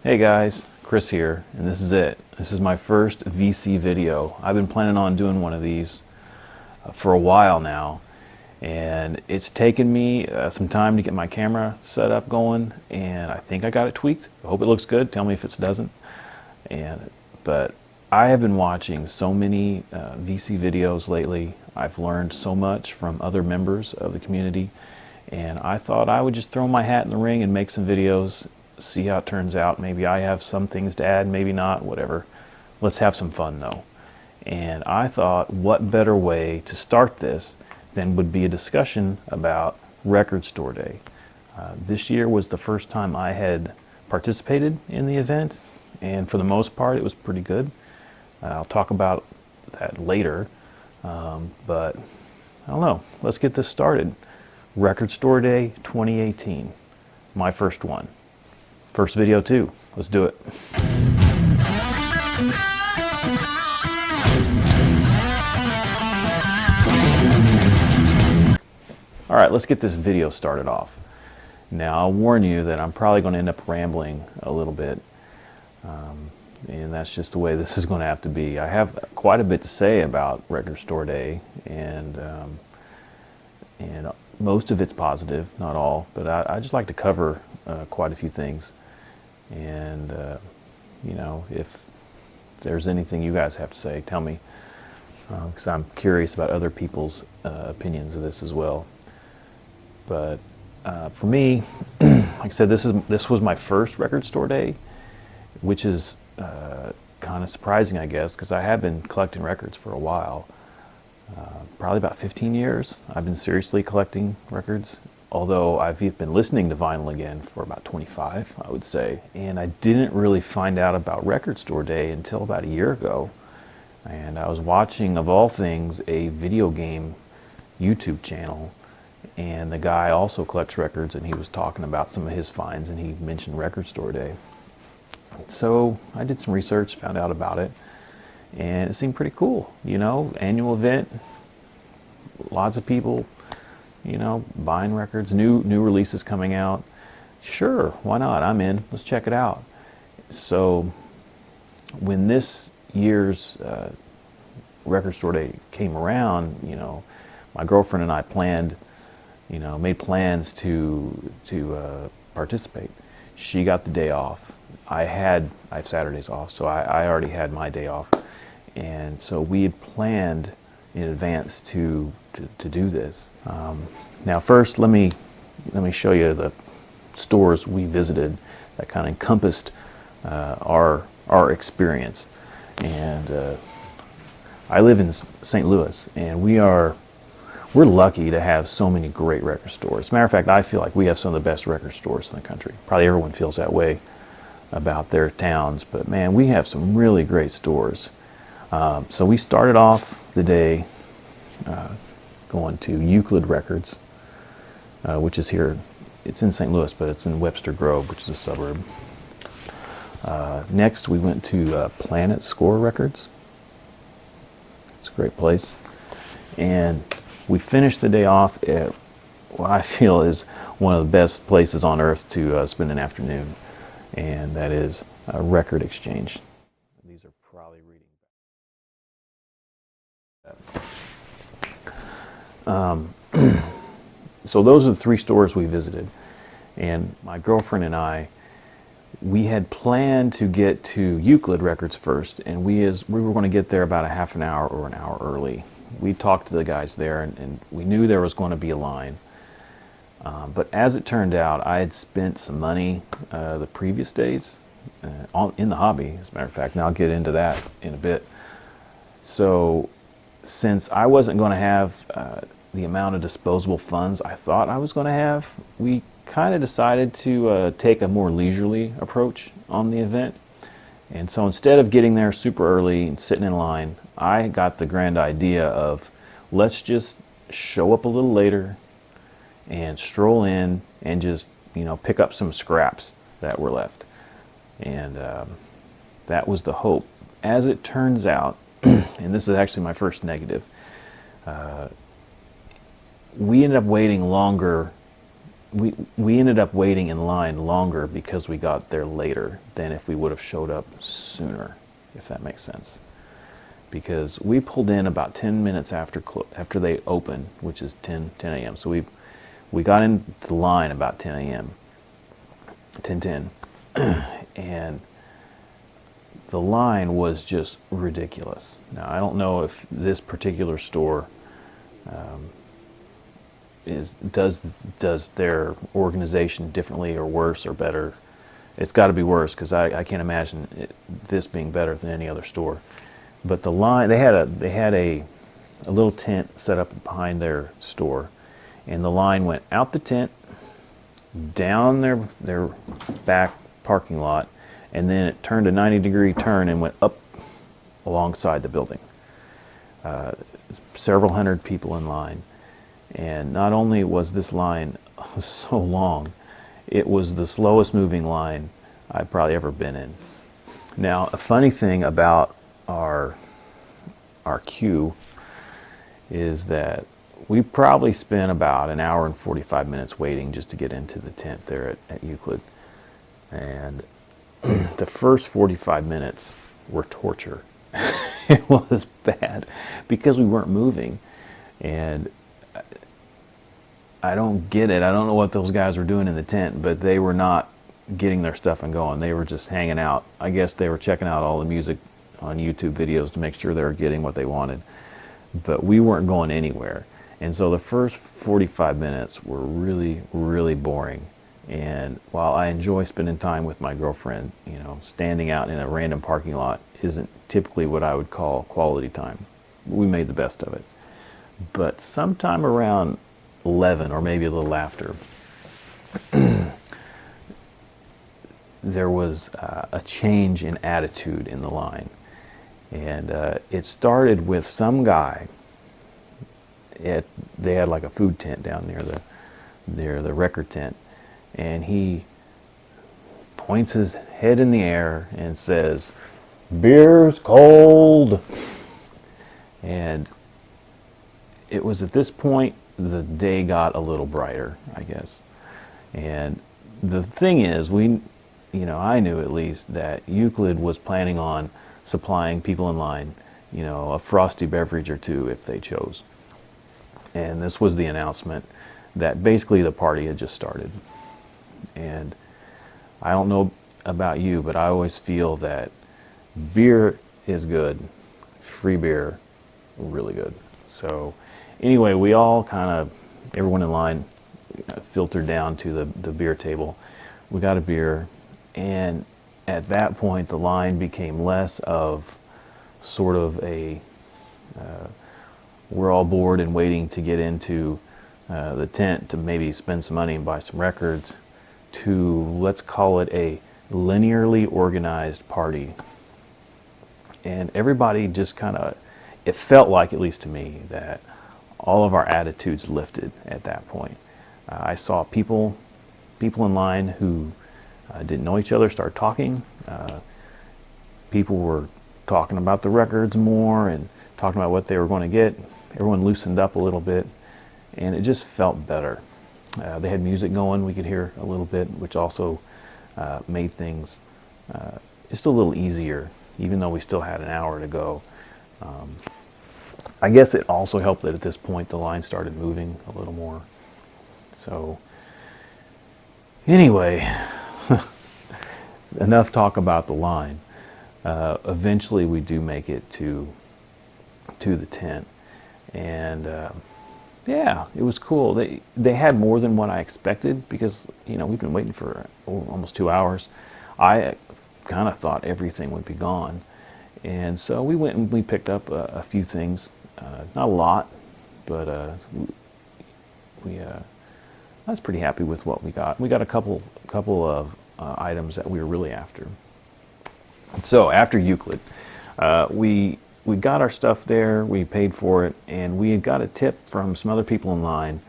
Hey guys, Chris here, and this is it. This is my first VC video. I've been planning on doing one of these for a while now, and it's taken me some time to get my camera set up going, and I think I got it tweaked. I hope it looks good. Tell me if it doesn't. But I have been watching so many VC videos lately. I've learned so much from other members of the community, and I thought I would just throw my hat in the ring and make some videos, see how it turns out. Maybe I have some things to add, maybe not, whatever. Let's have some fun though. And I thought, what better way to start this than would be a discussion about Record Store Day. This year was the first time I had participated in the event, and for the most part it was pretty good. I'll talk about that later, but I don't know. Let's get this started. Record Store Day 2018, my first one. First video too. Let's do it. All right, let's get this video started off. Now, I'll warn you that I'm probably going to end up rambling a little bit, and that's just the way this is going to have to be. I have quite a bit to say about Record Store Day, and most of it's positive, not all, but I just like to cover quite a few things. And you know, if there's anything you guys have to say, tell me, because I'm curious about other people's opinions of this as well. But for me, like I said, this was my first Record Store Day, which is kind of surprising, I guess, because I have been collecting records for a while. Probably about 15 years I've been seriously collecting records, although I've been listening to vinyl again for about 25, I would say. And I didn't really find out about Record Store Day until about a year ago. And I was watching, of all things, a video game YouTube channel, and the guy also collects records, and he was talking about some of his finds, and he mentioned Record Store Day. So I did some research, found out about it, and it seemed pretty cool. You know, annual event, lots of people, you know, buying records, new releases coming out. Sure, why not? I'm in. Let's check it out. So when this year's Record Store Day came around, you know, my girlfriend and I planned, you know, made plans to participate. She got the day off. I have Saturdays off, so I already had my day off, and so we had planned in advance to do this. Now, first, let me show you the stores we visited that kind of encompassed our experience. And I live in St. Louis, and we're lucky to have so many great record stores. As a matter of fact, I feel like we have some of the best record stores in the country. Probably everyone feels that way about their towns, but man, we have some really great stores. So we started off the day going to Euclid Records, which is here. It's in St. Louis, but it's in Webster Grove, which is a suburb. Next, we went to Planet Score Records. It's a great place. And we finished the day off at what I feel is one of the best places on earth to spend an afternoon, and that is a Record Exchange. These are probably reading. So those are the three stores we visited, and my girlfriend and I, we had planned to get to Euclid Records first, and we were going to get there about a half an hour or an hour early. We talked to the guys there, and we knew there was going to be a line. But as it turned out, I had spent some money the previous days in the hobby, as a matter of fact, and I'll get into that in a bit. So since I wasn't going to have the amount of disposable funds I thought I was going to have, we kind of decided to take a more leisurely approach on the event. And so instead of getting there super early and sitting in line, I got the grand idea of, let's just show up a little later and stroll in and just, you know, pick up some scraps that were left. And that was the hope. As it turns out, and this is actually my first negative, we ended up waiting longer we ended up waiting in line longer because we got there later than if we would have showed up sooner, if that makes sense. Because we pulled in about 10 minutes after they opened, which is 10 a.m. So we got into the line about 10 a.m. 10:10, and the line was just ridiculous. Now I don't know if this particular store does their organization differently or worse or better. It's got to be worse because I can't imagine this being better than any other store. But the line, they had a little tent set up behind their store, and the line went out the tent, down their back parking lot, and then it turned a 90-degree turn and went up alongside the building. Several hundred people in line. And not only was this line so long, it was the slowest moving line I've probably ever been in. Now, a funny thing about our queue is that we probably spent about an hour and 45 minutes waiting just to get into the tent there at Euclid. And the first 45 minutes were torture. It was bad because we weren't moving. And I don't get it. I don't know what those guys were doing in the tent, but they were not getting their stuff and going. They were just hanging out. I guess they were checking out all the music on YouTube videos to make sure they were getting what they wanted. But we weren't going anywhere. And so the first 45 minutes were really, really boring. And while I enjoy spending time with my girlfriend, standing out in a random parking lot isn't typically what I would call quality time. We made the best of it. But sometime around 11 or maybe a little after, there was a change in attitude in the line. And it started with some guy. They had like a food tent down near the record tent, and he points his head in the air and says, "Beer's cold." And it was at this point the day got a little brighter, I guess. And the thing is, I knew at least that Euclid was planning on supplying people in line, a frosty beverage or two if they chose. And this was the announcement that basically the party had just started. And I don't know about you, but I always feel that beer is good, free beer, really good. So anyway, we all everyone in line filtered down to the beer table. We got a beer, and at that point the line became less of sort of a we're all bored and waiting to get into the tent to maybe spend some money and buy some records, to, let's call it, a linearly organized party. And everybody just it felt like, at least to me, that all of our attitudes lifted at that point. I saw people in line who didn't know each other start talking. People were talking about the records more and talking about what they were going to get. Everyone loosened up a little bit, and it just felt better. They had music going, we could hear a little bit, which also made things just a little easier, even though we still had an hour to go. I guess it also helped that at this point the line started moving a little more. So anyway, enough talk about the line. Eventually we do make it to the tent, and yeah, it was cool. They had more than what I expected because we've been waiting for almost 2 hours. I kind of thought everything would be gone, and so we went and we picked up a few things, not a lot, but I was pretty happy with what we got. We got a couple of items that we were really after. So after Euclid, we got our stuff there, we paid for it, and we had got a tip from some other people in line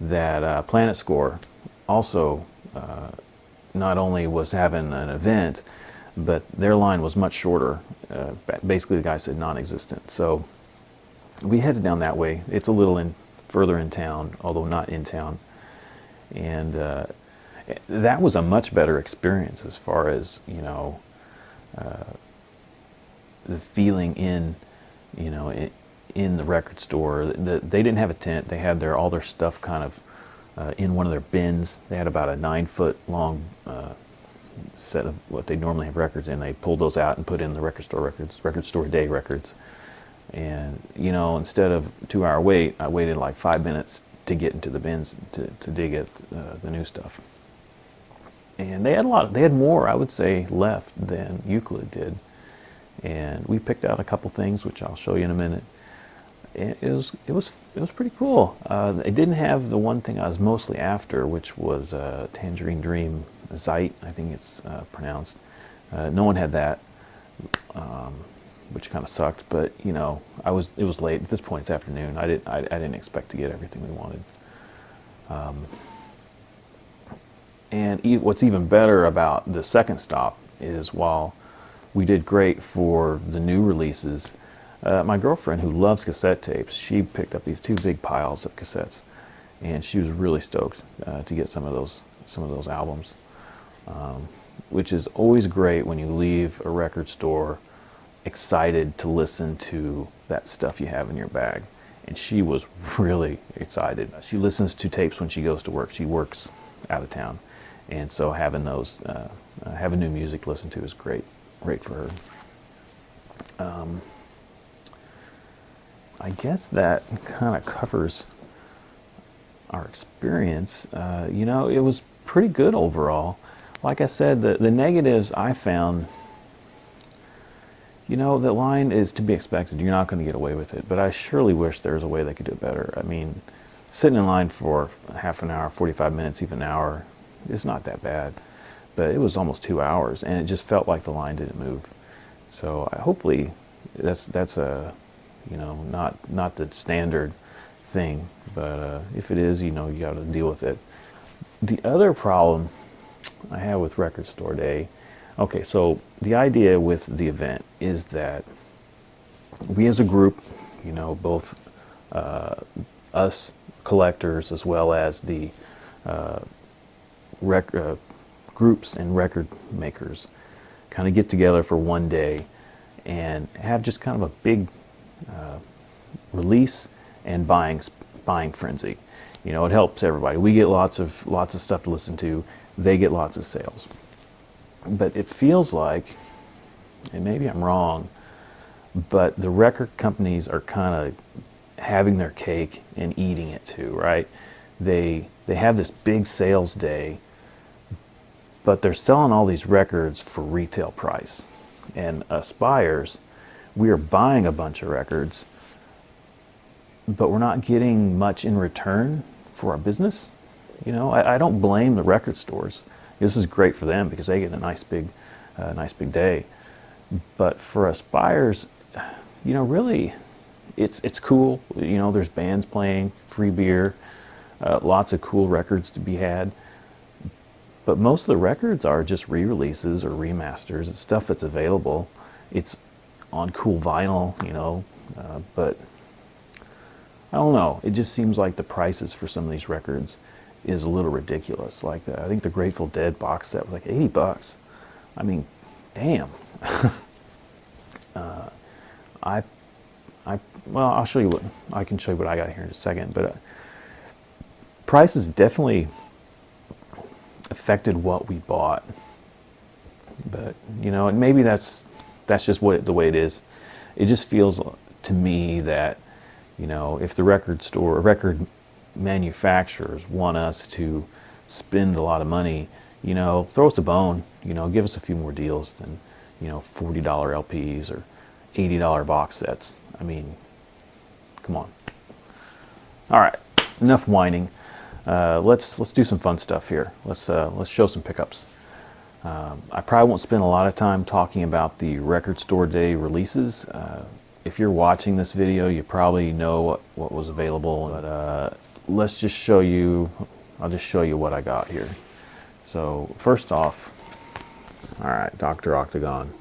that Planet Score also not only was having an event, but their line was much shorter. Basically, the guy said non-existent. So we headed down that way. It's a little further in town, although not in town. And that was a much better experience as far as, the feeling in, in the record store. They didn't have a tent. They had all their stuff kind of in one of their bins. They had about a 9-foot long set of what they normally have records in. They pulled those out and put in the record store day records. And, instead of 2-hour wait, I waited like 5 minutes to get into the bins to dig at the new stuff. And they had more, I would say, left than Euclid did. And we picked out a couple things, which I'll show you in a minute. And it was pretty cool. It didn't have the one thing I was mostly after, which was Tangerine Dream Zeit, I think it's pronounced. No one had that, which kind of sucked. But it was late. At this point, it's afternoon. I didn't expect to get everything we wanted. And what's even better about the second stop is, while we did great for the new releases, my girlfriend, who loves cassette tapes, she picked up these 2 big piles of cassettes, and she was really stoked to get some of those albums, which is always great when you leave a record store excited to listen to that stuff you have in your bag. And she was really excited. She listens to tapes when she goes to work. She works out of town, and so having new music to listen to is great for her. I guess that kind of covers our experience. It was pretty good overall. Like I said, the negatives I found, the line is to be expected. You're not going to get away with it. But I surely wish there was a way they could do it better. I mean, sitting in line for half an hour, 45 minutes, even an hour, is not that bad. But it was almost 2 hours, and it just felt like the line didn't move. So hopefully that's a, not the standard thing. But if it is, you got to deal with it. The other problem I have with Record Store Day, okay, so the idea with the event is that we as a group, both us collectors as well as the groups and record makers, kind of get together for one day and have just kind of a big release and buying frenzy. It helps everybody. We get lots of stuff to listen to. They get lots of sales. But it feels like, and maybe I'm wrong, but the record companies are kind of having their cake and eating it too, right? They have this big sales day, but they're selling all these records for retail price. And us buyers, we are buying a bunch of records, but we're not getting much in return for our business. I don't blame the record stores. This is great for them because they get a nice big day. But for us buyers, really, it's cool. There's bands playing, free beer, lots of cool records to be had. But most of the records are just re-releases or remasters. It's stuff that's available. It's on cool vinyl, but I don't know. It just seems like the prices for some of these records is a little ridiculous. Like I think the Grateful Dead box set was like $80. I mean, damn. I'll show you I can show you what I got here in a second. But prices definitely affected what we bought. But and maybe that's just the way it is. It just feels to me that if the record manufacturers want us to spend a lot of money, throw us a bone, give us a few more deals than, $40 LPs or $80 box sets. I mean, come on. All right, enough whining. Let's do some fun stuff here. Let's show some pickups. I probably won't spend a lot of time talking about the Record Store Day releases. If you're watching this video, you probably know what was available, but let's just show you, I'll just show you what I got here. So first off, all right, Dr. Octagon.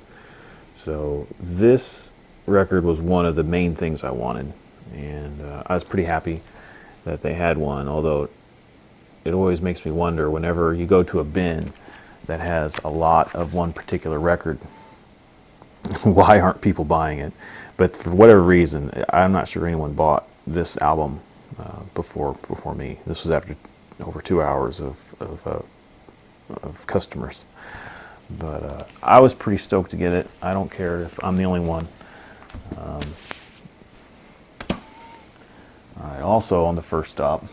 So this record was one of the main things I wanted, and I was pretty happy that they had one, although it always makes me wonder whenever you go to a bin that has a lot of one particular record, why aren't people buying it? But for whatever reason, I'm not sure anyone bought this album before me. This was after over 2 hours of customers. But I was pretty stoked to get it. I don't care if I'm the only one. All right, also on the first stop,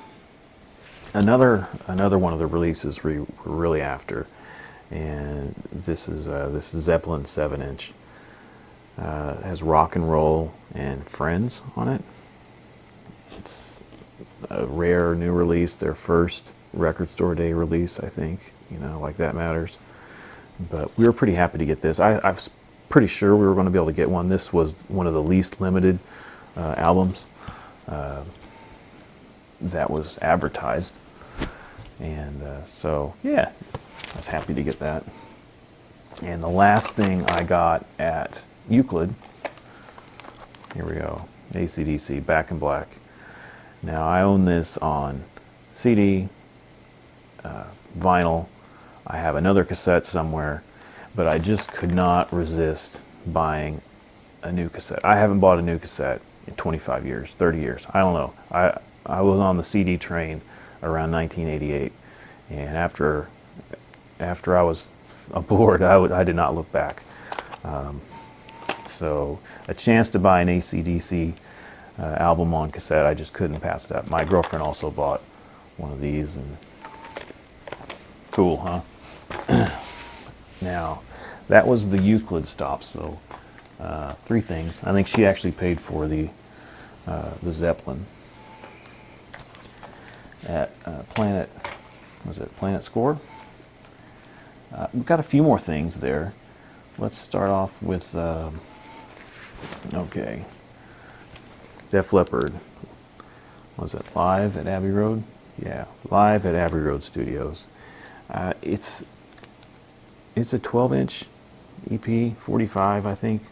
another one of the releases we were really after, and this is Zeppelin 7-inch. It has Rock and Roll and Friends on it. It's a rare new release, their first record store day release, I think. Like that matters. But we were pretty happy to get this. I was pretty sure we were going to be able to get one. This was one of the least limited albums that was advertised. And so, yeah, I was happy to get that. And the last thing I got at Euclid, here we go, AC/DC, Back in Black. Now, I own this on CD, vinyl. I have another cassette somewhere, but I just could not resist buying a new cassette. I haven't bought a new cassette in 25 years, 30 years. I don't know. I was on the CD train around 1988, and after I was aboard, I did not look back. So a chance to buy an AC/DC album on cassette, I just couldn't pass it up. My girlfriend also bought one of these, and cool, huh? Now, that was the Euclid stop, so 3 things. I think she actually paid for the Zeppelin. At Planet Score? We've got a few more things there. Let's start off with, okay, Def Leppard. Was it Live at Abbey Road? Yeah, Live at Abbey Road Studios. It's a 12-inch EP, 45, I think.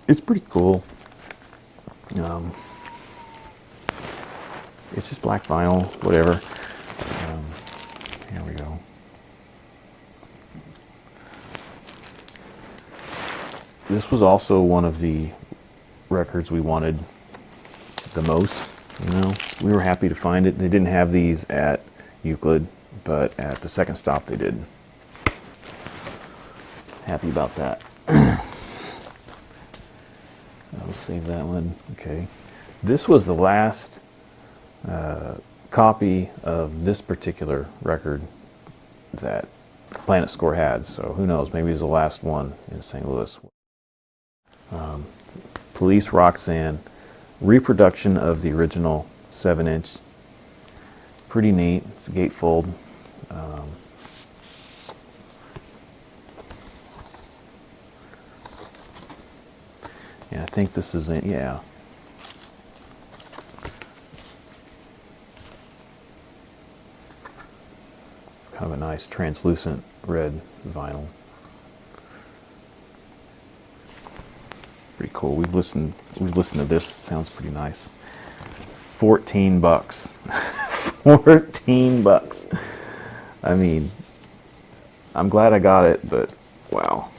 It's pretty cool. It's just black vinyl, whatever. Here we go. This was also one of the records we wanted the most. We were happy to find it. They didn't have these at Euclid, but at the second stop they did. Happy about that. I'll save that one. Okay. This was the last copy of this particular record that Planet Score had, so who knows, maybe it was the last one in St. Louis. Police Roxanne, reproduction of the original 7-inch. Pretty neat. It's a gatefold. Yeah, I think this is it. Yeah. It's kind of a nice translucent red vinyl. Pretty cool. We've listened to this. It sounds pretty nice. $14. $14. I mean, I'm glad I got it, but wow.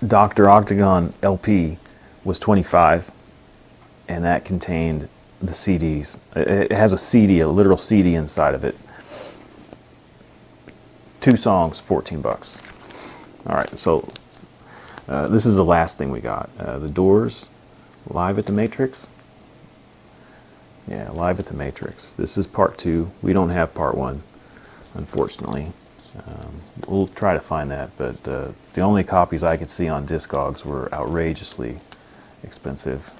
Dr. Octagon LP was $25, and that contained the CDs. It has a CD, a literal CD inside of it. 2 songs, $14. All right, so this is the last thing we got. The Doors, Live at the Matrix. Yeah, Live at the Matrix. This is part 2. We don't have part 1, unfortunately. We'll try to find that, but the only copies I could see on Discogs were outrageously expensive.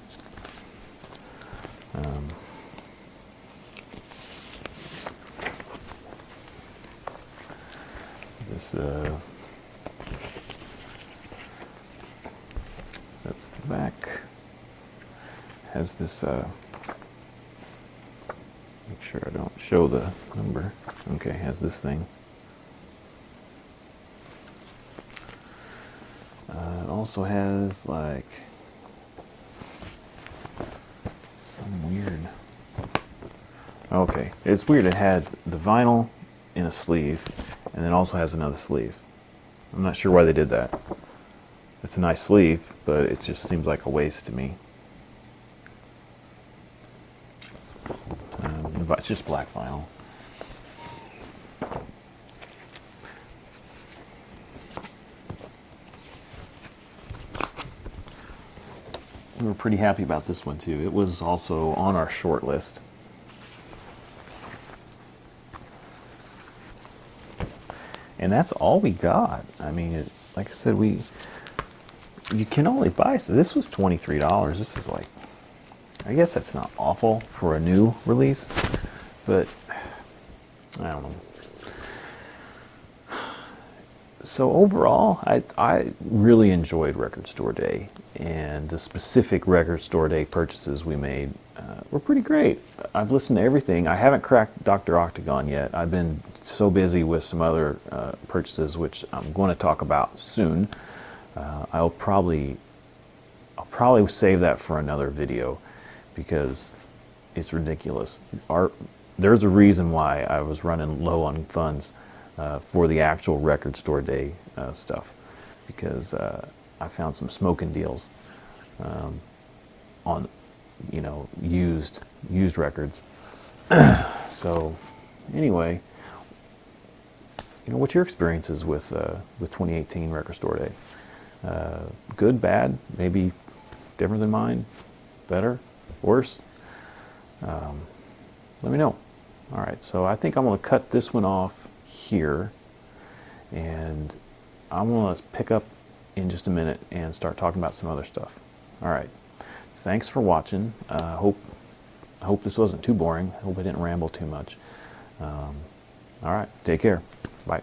This that's the back. Has this make sure I don't show the number. Okay, has this thing. also has like some weird. Okay, it's weird. It had the vinyl in a sleeve, and then also has another sleeve. I'm not sure why they did that. It's a nice sleeve, but it just seems like a waste to me. It's just black vinyl. We were pretty happy about this one too. It was also on our short list. And that's all we got. I mean, like I said, you can only buy, so this was $23. This is like, I guess that's not awful for a new release, but I don't know. So overall, I really enjoyed Record Store Day, and the specific Record Store Day purchases we made were pretty great. I've listened to everything. I haven't cracked Dr. Octagon yet. I've been so busy with some other purchases, which I'm going to talk about soon. I'll probably save that for another video because it's ridiculous. There's a reason why I was running low on funds for the actual Record Store Day stuff, because I found some smoking deals on, used records. So anyway, what's your experiences with 2018 Record Store Day? Good, bad, maybe different than mine, better, worse? Let me know. All right, so I think I'm going to cut this one off here, and I'm going to pick up in just a minute and start talking about some other stuff. All right, thanks for watching. I hope this wasn't too boring. I hope I didn't ramble too much. All right, take care. Bye.